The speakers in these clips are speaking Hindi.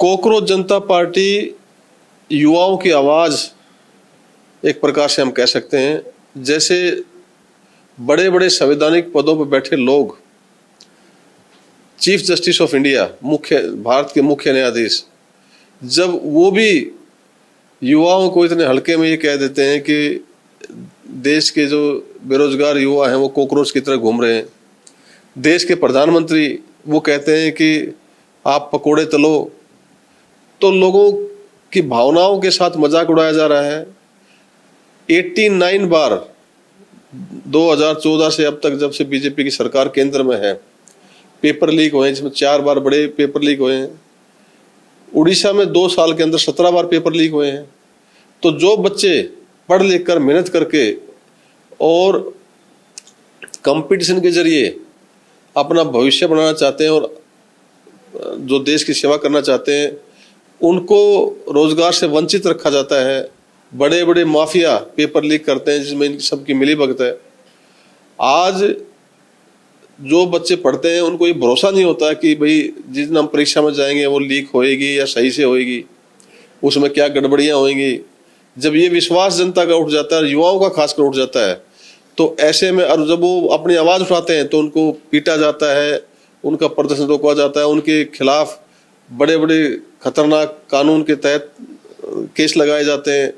कॉकरोच जनता पार्टी युवाओं की आवाज एक प्रकार से हम कह सकते हैं। जैसे बड़े बड़े संवैधानिक पदों पर बैठे लोग, chief justice of India, Bharat के मुख्य न्यायाधीश, जब वो भी युवाओं को इतने हल्के में ये कह देते हैं कि देश के जो बेरोजगार युवा हैं वो कॉकरोच की तरह घूम रहे हैं, देश के प्रधानमंत्री वो कहते हैं कि आप पकोड़े तलो, तो लोगों की भावनाओं के साथ मजाक उड़ाया जा रहा है। 89 बार 2014 से अब तक, जब से बीजेपी की सरकार केंद्र में है, पेपर लीक हुए हैं, जिसमें 4 बार बड़े पेपर लीक हुए हैं। उड़ीसा में 2 साल के अंदर 17 बार पेपर लीक हुए हैं। तो जो बच्चे पढ़ लिख कर मेहनत करके और कंपटीशन के जरिए अपना भविष्य बनाना चाहते हैं और जो देश की सेवा करना चाहते हैं, उनको रोजगार से वंचित रखा जाता है। बड़े बड़े माफिया पेपर लीक करते हैं जिसमें इनकी सबकी मिलीभगत है। आज जो बच्चे पढ़ते हैं उनको ये भरोसा नहीं होता कि भाई जिस दिन हम परीक्षा में जाएंगे वो लीक होएगी या सही से होएगी, उसमें क्या गड़बड़ियां होएंगी। जब ये विश्वास जनता का उठ जाता है, युवाओं का खासकर उठ जाता है, तो ऐसे में और जब वो अपनी आवाज उठाते हैं तो उनको पीटा जाता है, उनका प्रदर्शन रोका जाता है, उनके खिलाफ बड़े बड़े खतरनाक कानून के तहत केस लगाए जाते हैं।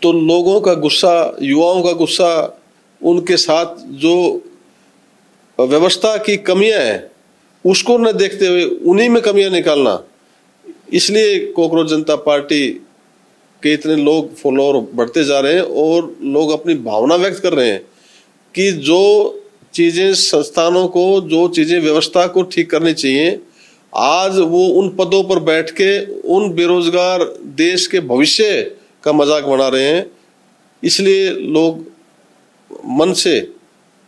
तो लोगों का गुस्सा, युवाओं का गुस्सा, उनके साथ जो व्यवस्था की कमियां हैं उसको न देखते हुए उन्हीं में कमियां निकालना, इसलिए कॉकरोच जनता पार्टी के इतने लोग फॉलोअर बढ़ते जा रहे हैं और लोग अपनी भावना व्यक्त कर रहे हैं कि जो चीजें संस्थानों को, जो चीजें व्यवस्था को ठीक करनी चाहिए, आज वो उन पदों पर बैठ के उन बेरोजगार देश के भविष्य का मजाक बना रहे हैं। इसलिए लोग मन से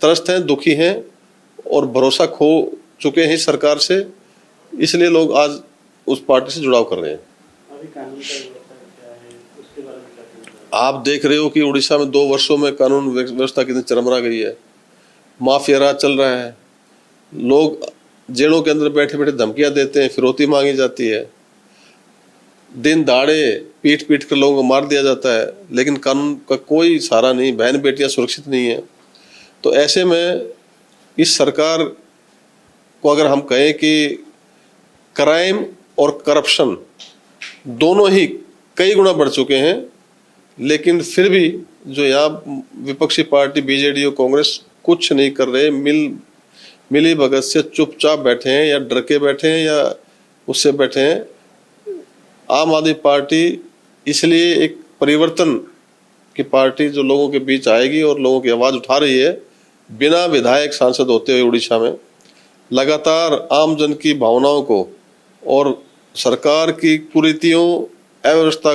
त्रस्त हैं, दुखी हैं और भरोसा खो चुके हैं सरकार से। इसलिए लोग आज उस पार्टी से जुड़ाव कर रहे हैं। अभी कानून का व्यवस्था क्या है, उसके बारे में क्या कहना? आप देख रहे हो कि उड़ीसा में 2 वर्षों में कानून व्यवस्था कितनी चरमरा गई है। माफिया राज चल रहा है। लोग जेलों के अंदर बैठे बैठे धमकियां देते हैं, फिरौती मांगी जाती है, दिन दाड़े पीट पीट कर लोगों को मार दिया जाता है, लेकिन कानून का कोई सहारा नहीं, बहन बेटियां सुरक्षित नहीं है। तो ऐसे में इस सरकार को अगर हम कहें कि क्राइम और करप्शन दोनों ही कई गुना बढ़ चुके हैं, लेकिन फिर भी जो यहाँ विपक्षी पार्टी बीजेडी और कांग्रेस कुछ नहीं कर रहे, मिली भगत से चुपचाप बैठे हैं या डर के बैठे हैं या उससे बैठे हैं। आम आदमी पार्टी इसलिए एक परिवर्तन की पार्टी जो लोगों के बीच आएगी और लोगों की आवाज उठा रही है, बिना विधायक सांसद होते हुए उड़ीसा में लगातार आम जन की भावनाओं को और सरकार की कुरीतियों, अव्यवस्था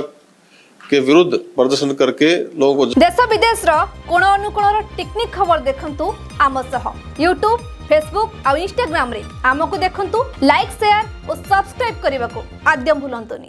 के विरुद्ध प्रदर्शन करके लोगों को देश विदेश कोण अनुकोण टेक्निक खबर देखंतु आम सह यूट्यूब, फेसबुक और इंस्टाग्राम रे आमको देखंतु। लाइक, शेयर और सब्सक्राइब करने को आद्यम भूलंतुनी।